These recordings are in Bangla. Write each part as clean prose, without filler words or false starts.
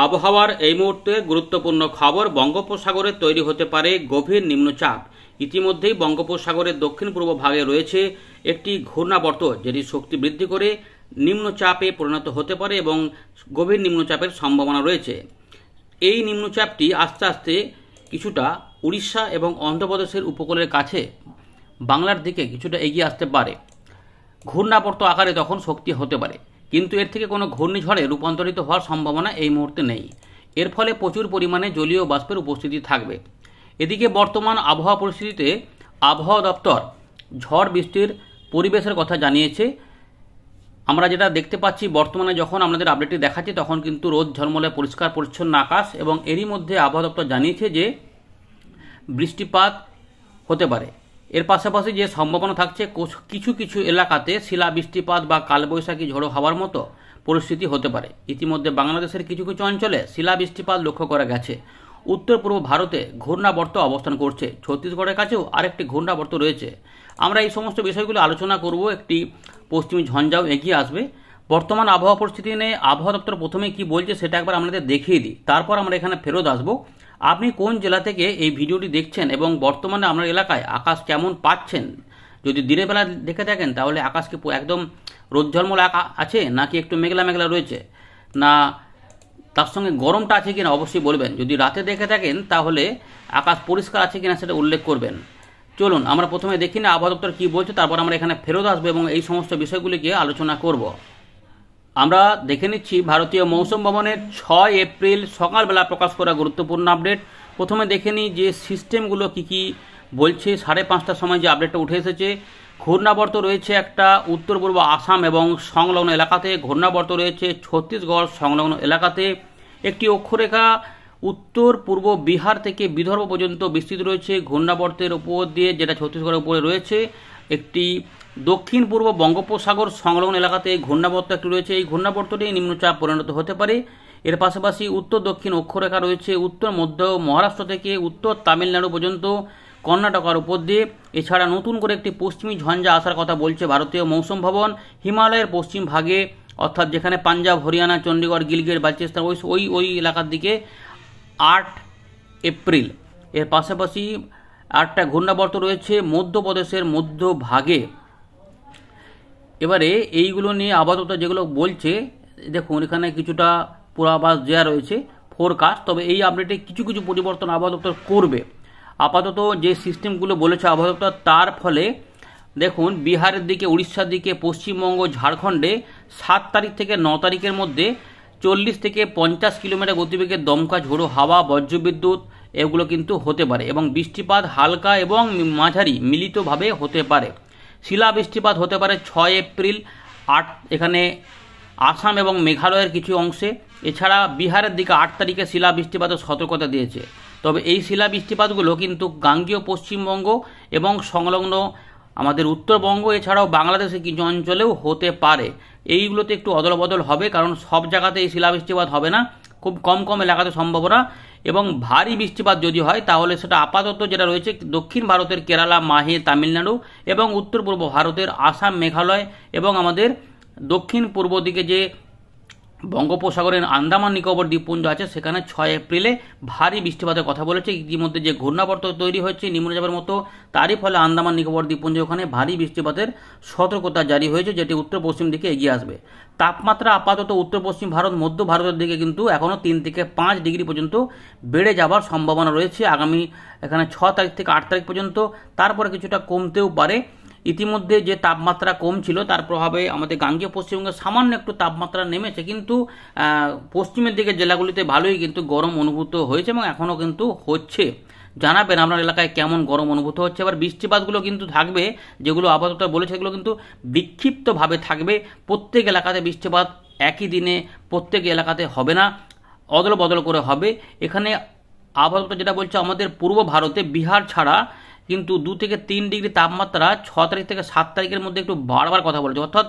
আবহাওয়ার এই মুহূর্তে গুরুত্বপূর্ণ খবর। বঙ্গোপসাগরে তৈরি হতে পারে গভীর নিম্নচাপ। ইতিমধ্যেই বঙ্গোপসাগরের দক্ষিণ পূর্ব ভাগে রয়েছে একটি ঘূর্ণাবর্ত, যেটি শক্তি বৃদ্ধি করে নিম্নচাপে পরিণত হতে পারে এবং গভীর নিম্নচাপের সম্ভাবনা রয়েছে। এই নিম্নচাপটি আস্তে আস্তে কিছুটা উড়িষ্যা এবং অন্ধ্রপ্রদেশের উপকূলের কাছে বাংলার দিকে কিছুটা এগিয়ে আসতে পারে। ঘূর্ণাবর্ত আকারে তখন শক্তি হতে পারে, কিন্তু এর থেকে কোনো ঘূর্ণিঝড়ে রূপান্তরিত হওয়ার সম্ভাবনা এই মুহূর্তে নেই। এর ফলে প্রচুর পরিমাণে জলীয় বাষ্পের উপস্থিতি থাকবে। এদিকে বর্তমান আবহাওয়া পরিস্থিতিতে আবহাওয়া দপ্তর ঝড় বৃষ্টির পরিবেশের কথা জানিয়েছে। আমরা যেটা দেখতে পাচ্ছি বর্তমানে যখন আমাদের আপডেটটি দেখাচ্ছি তখন কিন্তু রোদ ঝলমলে পরিষ্কার পরিচ্ছন্ন আকাশ, এবং এরই মধ্যে আবহাওয়া দপ্তর জানিয়েছে যে বৃষ্টিপাত হতে পারে। এর পাশাপাশি যে সম্ভাবনা থাকছে কিছু কিছু এলাকাতে শিলা বৃষ্টিপাত বা কালবৈশাখী ঝোড়ো হওয়ার মতো পরিস্থিতি হতে পারে। ইতিমধ্যে বাংলাদেশের কিছু কিছু অঞ্চলে শিলা বৃষ্টিপাত লক্ষ্য করা গেছে। উত্তর পূর্ব ভারতে ঘূর্ণাবর্ত অবস্থান করছে, ছত্তিশগড়ের কাছেও আরেকটি ঘূর্ণাবর্ত রয়েছে। আমরা এই সমস্ত বিষয়গুলো আলোচনা করব। একটি পশ্চিমী ঝঞ্ঝাও এগিয়ে আসবে। বর্তমান আবহাওয়া পরিস্থিতি নিয়ে আবহাওয়া দপ্তর প্রথমে কি বলছে সেটা একবার আমাদের দেখিয়ে দিই, তারপর আমরা এখানে ফেরত আসবো। আপনি কোন জেলা থেকে এই ভিডিওটি দেখছেন এবং বর্তমানে আপনার এলাকায় আকাশ কেমন পাচ্ছেন? যদি দিনের বেলা দেখে থাকেন তাহলে আকাশ কি একদম রোদঝলমল আছে, নাকি একটু মেঘলা মেঘলা রয়েছে, না তার সঙ্গে গরমটা আছে কিনা অবশ্যই বলবেন। যদি রাতে দেখে থাকেন তাহলে আকাশ পরিষ্কার আছে কিনা সেটা উল্লেখ করবেন। চলুন আমরা প্রথমে দেখি না আবহাওয়া দপ্তর কী বলছে, তারপর আমরা এখানে ফেরত আসবো এবং এই সমস্ত বিষয়গুলিকে আলোচনা করব। আমরা দেখে নিচ্ছি ভারতীয় মৌসুম ভবনের 6 এপ্রিল সকালবেলা প্রকাশ করা গুরুত্বপূর্ণ আপডেট। প্রথমে দেখে নিই যে সিস্টেমগুলো কি বলছে। 5:30টার সময় যে আপডেটটা উঠে এসেছে, ঘূর্ণাবর্ত রয়েছে একটা উত্তর পূর্ব আসাম এবং সংলগ্ন এলাকাতে, ঘূর্ণাবর্ত রয়েছে ছত্তিশগড় সংলগ্ন এলাকাতে, একটি অক্ষরেখা উত্তর পূর্ব বিহার থেকে বিদর্ভ পর্যন্ত বিস্তৃত রয়েছে ঘূর্ণাবর্তের উপর দিয়ে, যেটা ছত্তিশগড়ের উপরে রয়েছে। একটি দক্ষিণ পূর্ব বঙ্গোপসাগর সংলগ্ন এলাকাতে ঘূর্ণাবর্ত একটি রয়েছে। এই ঘূর্ণাবর্তটি নিম্নচাপ পরিণত হতে পারে। এর পাশাপাশি উত্তর দক্ষিণ অক্ষরেখা রয়েছে উত্তর মধ্য মহারাষ্ট্র থেকে উত্তর তামিলনাড়ু পর্যন্ত কর্ণাটকের উপর দিয়ে। এছাড়া নতুন করে একটি পশ্চিমী ঝঞ্ঝা আসার কথা বলছে ভারতীয় মৌসুম ভবন। হিমালয়ের পশ্চিম ভাগে, অর্থাৎ যেখানে পাঞ্জাব, হরিয়ানা, চণ্ডীগড়, গিলগিট, বালচিস্তান ওই এলাকার দিকে 8 এপ্রিল। এর পাশাপাশি আরেকটা ঘূর্ণাবর্ত রয়েছে মধ্যপ্রদেশের মধ্য ভাগে। এবারে এইগুলো নিয়ে আপাতত যেগুলো বলছে, দেখুন এখানে কিছুটা পূর্বাভাস দেওয়া রয়েছে ফোরকাস্ট, তবে এই আপডেটে কিছু কিছু পরিবর্তন আবহাওয়া দপ্তর করবে। আপাতত যে সিস্টেমগুলো বলেছে আবহাওয়া দপ্তর, তার ফলে দেখুন বিহারের দিকে, উড়িষ্যার দিকে, পশ্চিমবঙ্গ, ঝাড়খণ্ডে 7 তারিখ থেকে 9 তারিখের মধ্যে 40 থেকে 50 কিলোমিটার গতিবেগে দমকা ঝোড়ো হাওয়া, বজ্রবিদ্যুৎ এগুলো কিন্তু হতে পারে, এবং বৃষ্টিপাত হালকা এবং মাঝারি মিলিতভাবে হতে পারে। শিলা বৃষ্টিপাত হতে পারে 6 এপ্রিল এখানে আসাম এবং মেঘালয়ের কিছু অংশে। এছাড়া বিহারের দিকে 8 তারিখে শিলা বৃষ্টিপাতের সতর্কতা দিয়েছে। তবে এই শিলা বৃষ্টিপাতগুলো কিন্তু গাঙ্গেয় পশ্চিমবঙ্গ এবং সংলগ্ন আমাদের উত্তরবঙ্গ এছাড়াও বাংলাদেশের কিছু অঞ্চলেও হতে পারে। এইগুলোতে একটু অদলবদল হবে, কারণ সব জায়গাতে এই শিলা বৃষ্টিপাত হবে না, খুব কম কম এলাকাতে সম্ভাবনা। এবং ভারী বৃষ্টিপাত যদি হয় তাহলে সেটা আপাতত যেটা রয়েছে দক্ষিণ ভারতের কেরালা, মাহে, তামিলনাড়ু এবং উত্তর পূর্ব ভারতের আসাম, মেঘালয় এবং আমাদের দক্ষিণ পূর্ব দিকে যে বঙ্গোপসাগরের আন্দামান নিকোবর দ্বীপপুঞ্জ আছে সেখানে 6 এপ্রিলে ভারী বৃষ্টিপাতের কথা বলেছে। ইতিমধ্যে যে ঘূর্ণাবর্ত তৈরি হয়েছে নিম্নচাপের মতো, তারই ফলে আন্দামান নিকোবর দ্বীপপুঞ্জে ওখানে ভারী বৃষ্টিপাতের সতর্কতা জারি হয়েছে, যেটি উত্তর পশ্চিম দিকে এগিয়ে আসবে। তাপমাত্রা আপাতত উত্তর পশ্চিম ভারত, মধ্য ভারতের দিকে কিন্তু এখনও 3 থেকে 5 ডিগ্রি পর্যন্ত বেড়ে যাওয়ার সম্ভাবনা রয়েছে আগামী এখানে 6 তারিখ থেকে 8 তারিখ পর্যন্ত। তারপরে কিছুটা কমতেও পারে। ইতিমধ্যে যে তাপমাত্রা কম ছিল তার প্রভাবে আমাদের গাঙ্গেয় পশ্চিমবঙ্গে সামান্য একটু তাপমাত্রা নেমেছে, কিন্তু পশ্চিমের দিকে জেলাগুলিতে ভালোই কিন্তু গরম অনুভূত হয়েছে এবং এখনও কিন্তু হচ্ছে। জানাবেন আপনার এলাকায় কেমন গরম অনুভূত হচ্ছে। এবার বৃষ্টিপাতগুলো কিন্তু থাকবে, যেগুলো আপাতত বলেছে সেগুলো কিন্তু বিক্ষিপ্তভাবে থাকবে। প্রত্যেক এলাকাতে বৃষ্টিপাত একই দিনে প্রত্যেক এলাকাতে হবে না, অদল বদল করে হবে। এখানে আপাতত যেটা বলছে আমাদের পূর্ব ভারতে বিহার ছাড়া কিন্তু 2 থেকে 3 ডিগ্রি তাপমাত্রা 6 তারিখ থেকে 7 তারিখের মধ্যে একটু বাড়বার কথা বলেছে, অর্থাৎ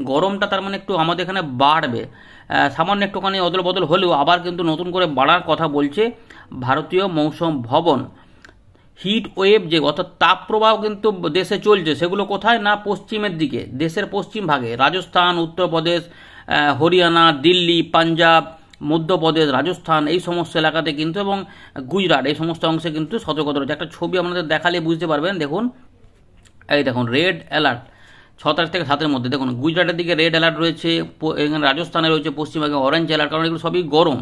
গরমটা তার মানে একটু আমাদের এখানে বাড়বে। সামান্য একটুখানি অদল বদল হলেও আবার কিন্তু নতুন করে বাড়ার কথা বলছে ভারতীয় মৌসুম ভবন। হিট ওয়েভ যে অর্থাৎ তাপপ্রবাহ কিন্তু দেশে চলছে, সেগুলো কোথায় না পশ্চিমের দিকে, দেশের পশ্চিম ভাগে রাজস্থান, উত্তরপ্রদেশ, হরিয়ানা, দিল্লি, পাঞ্জাব, মধ্যপ্রদেশ, রাজস্থান এই সমস্ত এলাকাতে কিন্তু এবং গুজরাট এই সমস্ত অংশে কিন্তু সতর্কতা রয়েছে। একটা ছবি আপনাদের দেখালে বুঝতে পারবেন। দেখুন, এই দেখুন রেড অ্যালার্ট 6 তারিখ থেকে 7-এর মধ্যে। দেখুন গুজরাটের দিকে রেড অ্যালার্ট রয়েছে, এখানে রাজস্থানে রয়েছে, পশ্চিমবঙ্গে অরেঞ্জ অ্যালার্ট, কারণ এগুলো সবই গরম।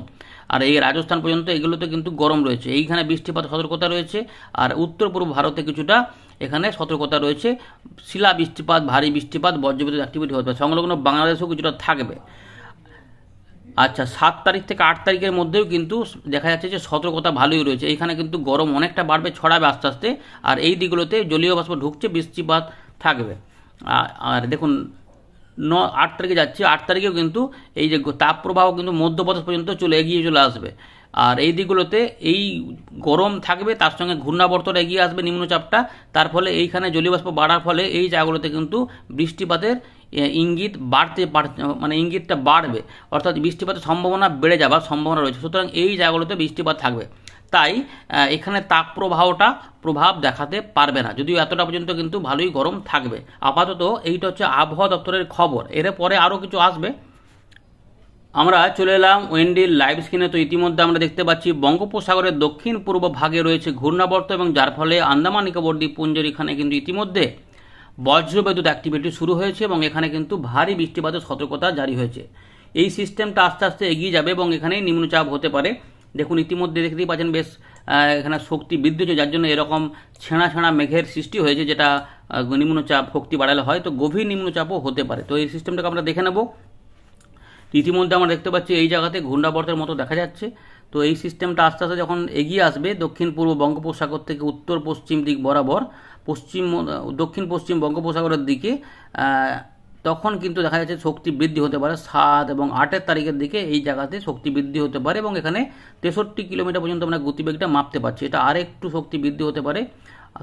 আর এই রাজস্থান পর্যন্ত এগুলোতে কিন্তু গরম রয়েছে। এইখানে বৃষ্টিপাত সতর্কতা রয়েছে। আর উত্তর পূর্ব ভারতে কিছুটা এখানে সতর্কতা রয়েছে, শিলা বৃষ্টিপাত, ভারী বৃষ্টিপাত, বজ্রবিদ্যুৎ অ্যাক্টিভিটি হতে পারে। সংলগ্ন বাংলাদেশেও কিছুটা থাকবে। আচ্ছা, 7 তারিখ থেকে 8 তারিখের মধ্যেও কিন্তু দেখা যাচ্ছে যে সতর্কতা ভালোই রয়েছে। এইখানে কিন্তু গরম অনেকটা বাড়বে, ছড়াবে আস্তে আস্তে। আর এই দিকগুলোতে জলীয় বাষ্প ঢুকছে, বৃষ্টিপাত থাকবে। আর দেখুন 8 তারিখে যাচ্ছে, 8 তারিখেও কিন্তু এই যে তাপপ্রবাহ কিন্তু মধ্যপ্রদেশ পর্যন্ত এগিয়ে চলে আসবে। আর এই দিকগুলোতে এই গরম থাকবে, তার সঙ্গে ঘূর্ণাবর্তটা এগিয়ে আসবে নিম্নচাপটা। তার ফলে এইখানে জলীয় বাষ্প বাড়ার ফলে এই জায়গাগুলোতে কিন্তু বৃষ্টিপাতের ইঙ্গিত মানে ইঙ্গিতটা বাড়বে, অর্থাৎ বৃষ্টিপাতের সম্ভাবনা বেড়ে যাবার সম্ভাবনা রয়েছে। সুতরাং এই জায়গাগুলোতে বৃষ্টিপাত থাকবে। তাই এখানে তাপপ্রবাহটা প্রভাব দেখাতে পারবে না, যদিও এতটা পর্যন্ত কিন্তু ভালোই গরম থাকবে। আপাতত এইটা হচ্ছে আবহাওয়া দপ্তরের খবর। এর পরে আরও কিছু আসবে। আমরা চলে এলাম ওয়েন্ডির লাইভ স্ক্রিনে। তো ইতিমধ্যে আমরা দেখতে পাচ্ছি বঙ্গোপসাগরের দক্ষিণ পূর্ব ভাগে রয়েছে ঘূর্ণাবর্ত, এবং যার ফলে আন্দামান নিকোবর দ্বীপপুঞ্জের এখানে কিন্তু ইতিমধ্যে বজ্রবিদ্যুৎ অ্যাক্টিভিটি শুরু হয়েছে, এবং এখানে কিন্তু ভারী বৃষ্টিপাতের সতর্কতা জারি হয়েছে। এই সিস্টেমটা আস্তে আস্তে এগিয়ে যাবে এবং এখানে নিম্নচাপ হতে পারে। দেখুন ইতিমধ্যে দেখতেই পাচ্ছেন বেশ এখানে শক্তি বৃদ্ধি হচ্ছে, যার জন্য এরকম ছেঁড়া ছেঁড়া মেঘের সৃষ্টি হয়েছে, যেটা নিম্নচাপ শক্তি বাড়ালে হয়। তো গভীর নিম্নচাপও হতে পারে। তো এই সিস্টেমটাকে আমরা দেখে নেব। ইতিমধ্যে আমরা দেখতে পাচ্ছি এই জায়গাতে ঘূর্ণাবর্তের মতো দেখা যাচ্ছে। তো এই সিস্টেমটা আস্তে আস্তে যখন এগিয়ে আসবে দক্ষিণ পূর্ব বঙ্গোপসাগর থেকে উত্তর পশ্চিম দিক বরাবর দক্ষিণ পশ্চিম বঙ্গোপসাগরের দিকে, তখন কিন্তু দেখা যাচ্ছে শক্তি বৃদ্ধি হতে পারে। 7 এবং 8 তারিখের দিকে এই জায়গাতে শক্তি বৃদ্ধি হতে পারে, এবং এখানে 63 কিলোমিটার পর্যন্ত আমরা গতিবেগটা মাপতে পারছি। এটা আরেকটু শক্তি বৃদ্ধি হতে পারে।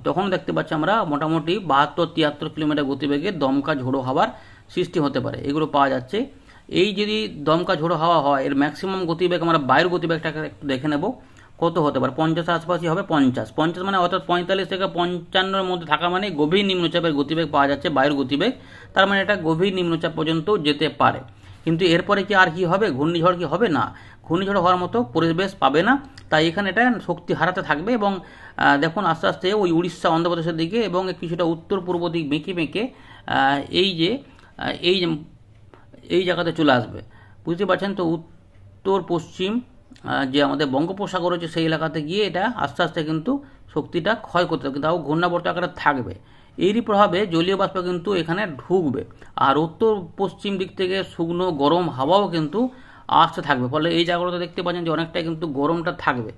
তখন দেখতে পাচ্ছি আমরা মোটামুটি 72-73 কিলোমিটার গতিবেগে দমকা ঝোড়ো হাওয়ার সৃষ্টি হতে পারে, এগুলো পাওয়া যাচ্ছে। এই যদি দমকা ঝোড়ো হাওয়া হয়, এর ম্যাক্সিমাম গতিবেগ আমরা বায়ুর গতিবেগটাকে একটু দেখে নেব কত হতে পারে। 50 আশপাশই হবে। 50 মানে অর্থাৎ 45 থেকে 55-এর মধ্যে থাকা মানে গভীর নিম্নচাপের গতিবেগ পাওয়া যাচ্ছে, বায়ুর গতিবেগ। তার মানে এটা গভীর নিম্নচাপ পর্যন্ত যেতে পারে। কিন্তু এরপরে কি আর কি হবে? ঘূর্ণিঝড় কি হবে? না, ঘূর্ণিঝড় হওয়ার মতো পরিবেশ পাবে না। তাই এখানে এটা শক্তি হারাতে থাকবে, এবং দেখুন আস্তে আস্তে ওই উড়িষ্যা অন্ধ্রপ্রদেশের দিকে এবং কিছুটা উত্তর পূর্ব দিক বেঁকে বেঁকে এই জায়গাতে চলে আসবে। বুঝতে পারছেন তো? উত্তর পশ্চিম যে আমাদের বঙ্গোপসাগর রয়েছে সেই এলাকাতে গিয়ে এটা আস্তে আস্তে কিন্তু শক্তিটা ক্ষয় করতে হবে, কিন্তু তাও ঘূর্ণাবর্ত আকারে থাকবে। এরই প্রভাবে জলীয় বাষ্প কিন্তু এখানে ঢুকবে, আর উত্তর পশ্চিম দিক থেকে শুকনো গরম হাওয়াও কিন্তু আসতে থাকবে। ফলে এই জায়গাগুলোতে দেখতে পাচ্ছেন যে অনেকটাই কিন্তু গরমটা থাকবে।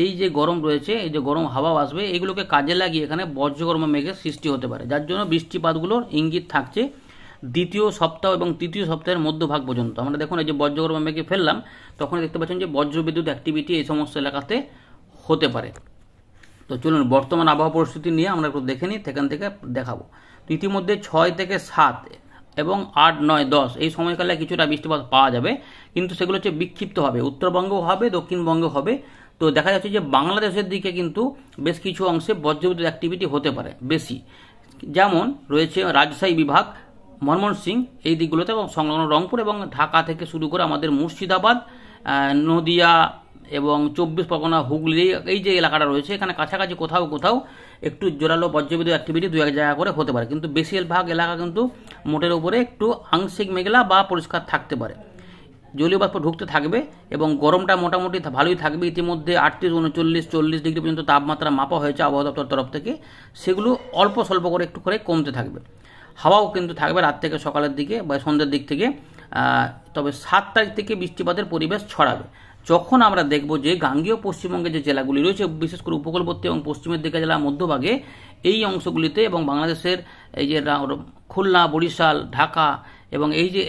এই যে গরম রয়েছে, এই যে গরম হাওয়াও আসবে, এগুলোকে কাজে লাগিয়ে এখানে বজ্রগর্ম মেঘের সৃষ্টি হতে পারে, যার জন্য বৃষ্টিপাতগুলোর ইঙ্গিত থাকছে দ্বিতীয় সপ্তাহ এবং তৃতীয় সপ্তাহের মধ্যভাগ পর্যন্ত। আমরা দেখুন এই যে বজ্রগর্ম মেঘে ফেললাম, তখন দেখতে পাচ্ছেন যে বজ্রবিদ্যুৎ অ্যাক্টিভিটি এই সমস্ত এলাকাতে হতে পারে। তো চলুন বর্তমান আবহাওয়া পরিস্থিতি নিয়ে আমরা একটু দেখে নিই, সেখান থেকে দেখাবো। তো ইতিমধ্যে 6 থেকে 7 এবং 8, 9, 10 এই সময়কালে কিছুটা বৃষ্টিপাত পাওয়া যাবে, কিন্তু সেগুলো হচ্ছে বিক্ষিপ্ত হবে, উত্তরবঙ্গও হবে, দক্ষিণবঙ্গও হবে। তো দেখা যাচ্ছে যে বাংলাদেশের দিকে কিন্তু বেশ কিছু অংশে বজ্রবিদ্যুৎ অ্যাক্টিভিটি হতে পারে বেশি, যেমন রয়েছে রাজশাহী বিভাগ, ময়মনসিংহ এই দিকগুলোতে, এবং সংলগ্ন রংপুর এবং ঢাকা থেকে শুরু করে আমাদের মুর্শিদাবাদ, নদিয়া এবং 24 পরগনা, হুগলি এই যে এলাকাটা রয়েছে, এখানে কাছাকাছি কোথাও কোথাও একটু জোরালো বজ্রবিদ্যুৎ অ্যাক্টিভিটি 2-1 জায়গা করে হতে পারে, কিন্তু বেশিরভাগ এলাকা কিন্তু মোটের উপরে একটু আংশিক মেঘলা বা পরিষ্কার থাকতে পারে। জলীয় বাষ্প ঢুকতে থাকবে এবং গরমটা মোটামুটি ভালোই থাকবে। ইতিমধ্যে 38, 39, 40 ডিগ্রি পর্যন্ত তাপমাত্রা মাপা হয়েছে আবহাওয়া দপ্তর তরফ থেকে, সেগুলো অল্প স্বল্প করে একটু করে কমতে থাকবে। হাওয়াও কিন্তু থাকবে রাত থেকে সকালের দিকে বা সন্ধ্যের দিক থেকে। তবে 7 তারিখ থেকে বৃষ্টিপাতের পরিবেশ ছড়াবে, যখন আমরা দেখব যে গাঙ্গেয় পশ্চিমবঙ্গের যে জেলাগুলি রয়েছে, বিশেষ করে উপকূলবর্তী এবং পশ্চিমের দিকে জেলা মধ্যভাগে এই অংশগুলিতে, এবং বাংলাদেশের এই যে খুলনা, বরিশাল, ঢাকা এবং এই যে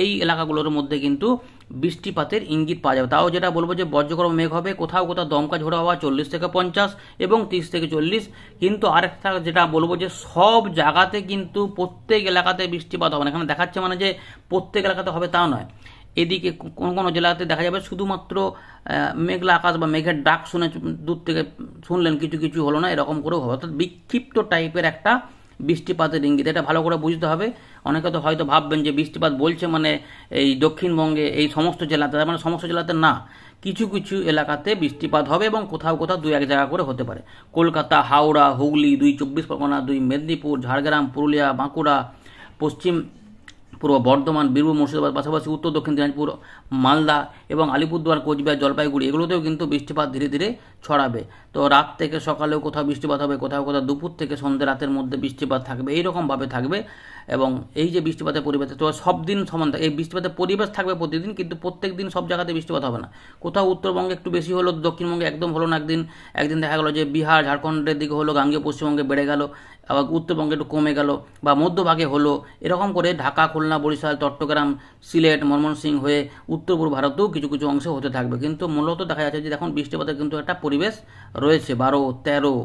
এই এলাকাগুলোর মধ্যে কিন্তু বৃষ্টিপাতের ইঙ্গিত পাওয়া যাবে। তাও যেটা বলবো যে বজ্রগর্ম মেঘ হবে, কোথাও কোথাও দমকা ঝোড়ো হওয়া 40 থেকে 50 এবং 30 থেকে 40। কিন্তু আরেকটা যেটা বলবো যে সব জায়গাতে কিন্তু প্রত্যেক এলাকাতে বৃষ্টিপাত হবে না। এখানে দেখাচ্ছে মানে যে প্রত্যেক এলাকাতে হবে তাও নয়। এদিকে কোন কোন জেলাতে দেখা যাবে শুধুমাত্র মেঘলা আকাশ বা মেঘের ডাক শুনে দূর থেকে শুনলেন, কিছু কিছু হলো না, এরকম করেও হবে। অর্থাৎ বিক্ষিপ্ত টাইপের একটা বৃষ্টিপাতের ইঙ্গিত, এটা ভালো করে বুঝতে হবে। অনেকে তো হয়তো ভাববেন যে বৃষ্টিপাত বলছে মানে এই দক্ষিণবঙ্গে এই সমস্ত জেলাতে, তার মানে সমস্ত জেলাতে না, কিছু কিছু এলাকাতে বৃষ্টিপাত হবে এবং কোথাও কোথাও 2-1 জায়গা করে হতে পারে। কলকাতা, হাওড়া, হুগলি, 2 24 পরগনা, 2 মেদিনীপুর, ঝাড়গ্রাম, পুরুলিয়া, বাঁকুড়া, পশ্চিম পূর্ব বর্ধমান, বীরভূম, মুর্শিদাবাদ, পাশাপাশি উত্তর দক্ষিণ দিনাজপুর, মালদা এবং আলিপুরদুয়ার, কোচবিহার, জলপাইগুড়ি এগুলোতেও কিন্তু বৃষ্টিপাত ধীরে ধীরে ছড়াবে। তো রাত থেকে সকালেও কোথাও বৃষ্টিপাত হবে, কোথাও কোথাও দুপুর থেকে সন্ধ্যে রাতের মধ্যে বৃষ্টিপাত থাকবে, এইরকমভাবে থাকবে। এবং এই যে বৃষ্টিপাতের পরিবেশ, তো সব দিন সমান থাকে, এই বৃষ্টিপাতের পরিবেশ থাকবে প্রতিদিন, কিন্তু প্রত্যেক দিন সব জায়গাতে বৃষ্টিপাত হবে না। কোথাও উত্তরবঙ্গে একটু বেশি হলো, দক্ষিণবঙ্গে একদম হলো না। একদিন দেখা গেলো যে বিহার, ঝাড়খণ্ডের দিকে হলো, গাঙ্গেয় পশ্চিমবঙ্গে বেড়ে গেল, আবার উত্তরবঙ্গে একটু কমে গেল, বা মধ্যভাগে হলো। এরকম করে ঢাকা, খুলনা, বরিশাল, চট্টগ্রাম, সিলেট, ময়মনসিংহ হয়ে উত্তর পূর্ব ভারতেও কিছু কিছু অংশে হতে থাকবে। কিন্তু মূলত দেখা যাচ্ছে যে এখন বৃষ্টিপাতের কিন্তু একটা পরিবেশ রয়েছে। 12, 13,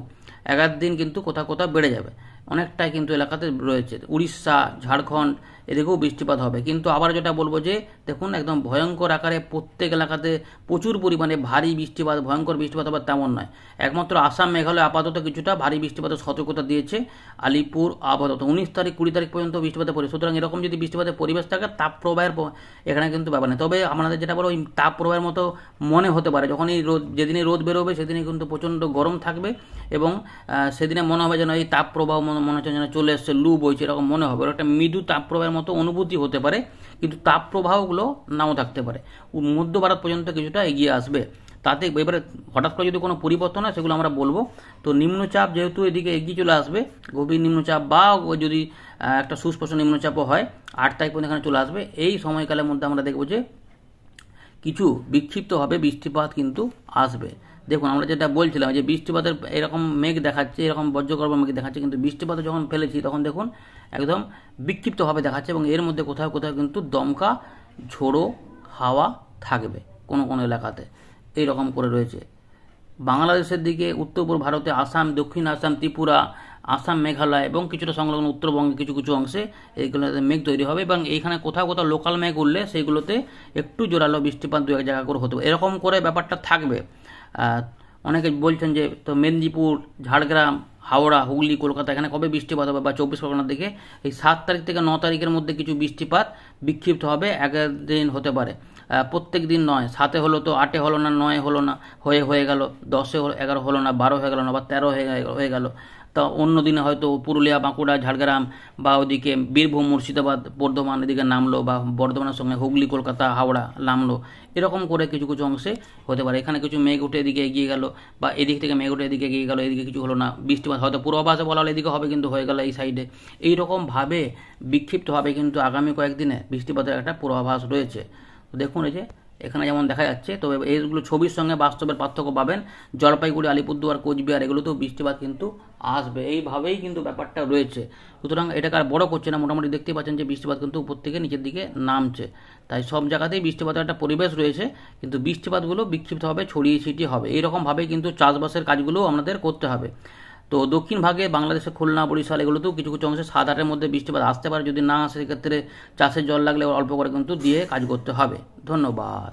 11 দিন কিন্তু কোথাও কোথাও বেড়ে যাবে, অনেকটাই কিন্তু এলাকাতে রয়েছে। উড়িষ্যা, ঝাড়খণ্ড এদিকেও বৃষ্টিপাত হবে। কিন্তু আবার যেটা বলবো যে দেখুন, একদম ভয়ঙ্কর আকারে প্রত্যেক এলাকাতে প্রচুর পরিমাণে ভারী বৃষ্টিপাত, ভয়ঙ্কর বৃষ্টিপাত হবে তেমন নয়। একমাত্র আসাম, মেঘালয় আপাতত কিছুটা ভারী বৃষ্টিপাতের সতর্কতা দিয়েছে আলিপুর আপাতত 19 তারিখ 20 তারিখ পর্যন্ত বৃষ্টিপাতের পরিবেশ। সুতরাং এরকম যদি বৃষ্টিপাতের পরিবেশ থাকে, তাপ প্রবাহের এখানে কিন্তু ব্যাপার নেই। তবে আমাদের যেটা বলো, ওই তাপ প্রবাহের মতো মনে হতে পারে, যখনই রোদ, যেদিনে রোদ বেরোবে সেদিনে কিন্তু প্রচণ্ড গরম থাকবে এবং সেদিনে মনে হবে যেন এই তাপ প্রবাহ মনে হচ্ছে যেন চলে এসছে, লু বইছে, এরকম মনে হবে। একটা মৃদু তাপ প্রবাহের মতো অনুভূতি হতে পারে, কিন্তু তাপ প্রবাহগুলো নাও থাকতে পারে। মধ্য ভারত পর্যন্ত কিছুটা এগিয়ে আসবে। তাতে এবারে হঠাৎ করে যদি কোনো পরিবর্তন হয় সেগুলো আমরা বলবো। তো নিম্নচাপ যেহেতু এদিকে এগিয়ে চলে আসবে, গভীর নিম্নচাপ বা যদি একটা সুস্পষ্ট নিম্নচাপও হয়, 8 তারিখ পর্যন্ত এখানে চলে আসবে। এই সময়কালের মধ্যে আমরা দেখব যে কিছু বিক্ষিপ্তভাবে বৃষ্টিপাত কিন্তু আসবে। দেখুন, আমরা যেটা বলছিলাম যে বৃষ্টিপাতের এরকম মেঘ দেখাচ্ছে, এরকম বজ্রগর্ভ মেঘ দেখাচ্ছে, কিন্তু বৃষ্টিপাত যখন ফেলেছি তখন দেখুন একদম বিক্ষিপ্তভাবে দেখাচ্ছে এবং এর মধ্যে কোথাও কোথাও কিন্তু দমকা ঝোড়ো হাওয়া থাকবে কোনো কোনো এলাকাতে, এইরকম করে রয়েছে। বাংলাদেশের দিকে উত্তর পূর্ব ভারতে আসাম, দক্ষিণ আসাম, ত্রিপুরা, আসাম, মেঘালয় এবং কিছুটা সংলগ্ন উত্তরবঙ্গে কিছু কিছু অংশে এইগুলোতে মেঘ তৈরি হবে এবং এইখানে কোথাও কোথাও লোকাল মেঘ উঠলে সেইগুলোতে একটু জোরালো বৃষ্টিপাত 2-1 জায়গা করে হতে পারে, এরকম করে ব্যাপারটা থাকবে। অনেকে বলছেন যে তো মেদিনীপুর, ঝাড়গ্রাম, হাওড়া, হুগলি, কলকাতা এখানে কবে বৃষ্টিপাত হবে, বা 24 পরগনার দিকে এই 7 তারিখ থেকে 9 তারিখের মধ্যে কিছু বৃষ্টিপাত বিক্ষিপ্ত হবে, 1 দিন হতে পারে, প্রত্যেক দিন নয়। 7-এ হলো তো 8-এ হলো না, 9-এ হলো না, হয়ে গেল, 10-এ 11 হলো না, 12 হয়ে গেল না, বা 13 হয়ে গেল। তা অন্য দিনে হয়তো পুরুলিয়া, বাঁকুড়া, ঝাড়গ্রাম বা ওদিকে বীরভূম, মুর্শিদাবাদ, বর্ধমান এদিকে নামলো, বা বর্ধমানের সঙ্গে হুগলি, কলকাতা, হাওড়া নামলো, এরকম করে কিছু কিছু অংশে হতে পারে। এখানে কিছু মেঘ উঠে এদিকে এগিয়ে গেল, বা এদিক থেকে মেঘ উঠে এদিকে এগিয়ে গেল, এদিকে কিছু হলো না, বৃষ্টিপাত হয়তো পূর্বাভাসে বলা হলো এদিকে হবে কিন্তু হয়ে গেল এই সাইডে। এইরকমভাবে বিক্ষিপ্তভাবে কিন্তু আগামী কয়েকদিনে বৃষ্টিপাতের একটা পূর্বাভাস রয়েছে। দেখুন এই যে এখানে যেমন দেখা যাচ্ছে, তবে এইগুলো ছবির সঙ্গে বাস্তবের পার্থক্য পাবেন। জলপাইগুড়ি, আলিপুরদুয়ার, কোচবিহার এগুলোতেও বৃষ্টিপাত কিন্তু আসবে, এইভাবেই কিন্তু ব্যাপারটা রয়েছে। সুতরাং এটাকে আর বড় করছে না, মোটামুটি দেখতেই পাচ্ছেন যে বৃষ্টিপাত কিন্তু উপর থেকে নিচের দিকে নামছে। তাই সব জায়গাতেই বৃষ্টিপাতের একটা পরিবেশ রয়েছে, কিন্তু বৃষ্টিপাতগুলো বিক্ষিপ্তভাবে ছড়িয়ে ছিটিয়ে হবে। এইরকমভাবেই কিন্তু চাষবাসের কাজগুলোও আমাদের করতে হবে। তো দক্ষিণ ভাগে বাংলাদেশে খুলনা, বরিশাল এগুলোতেও কিছু কিছু অংশে 7-8-এর মধ্যে বৃষ্টিপাত আসতে পারে। যদি না আসে সেক্ষেত্রে চাষের জল লাগলে অল্প করে কিন্তু দিয়ে কাজ করতে হবে। ধন্যবাদ।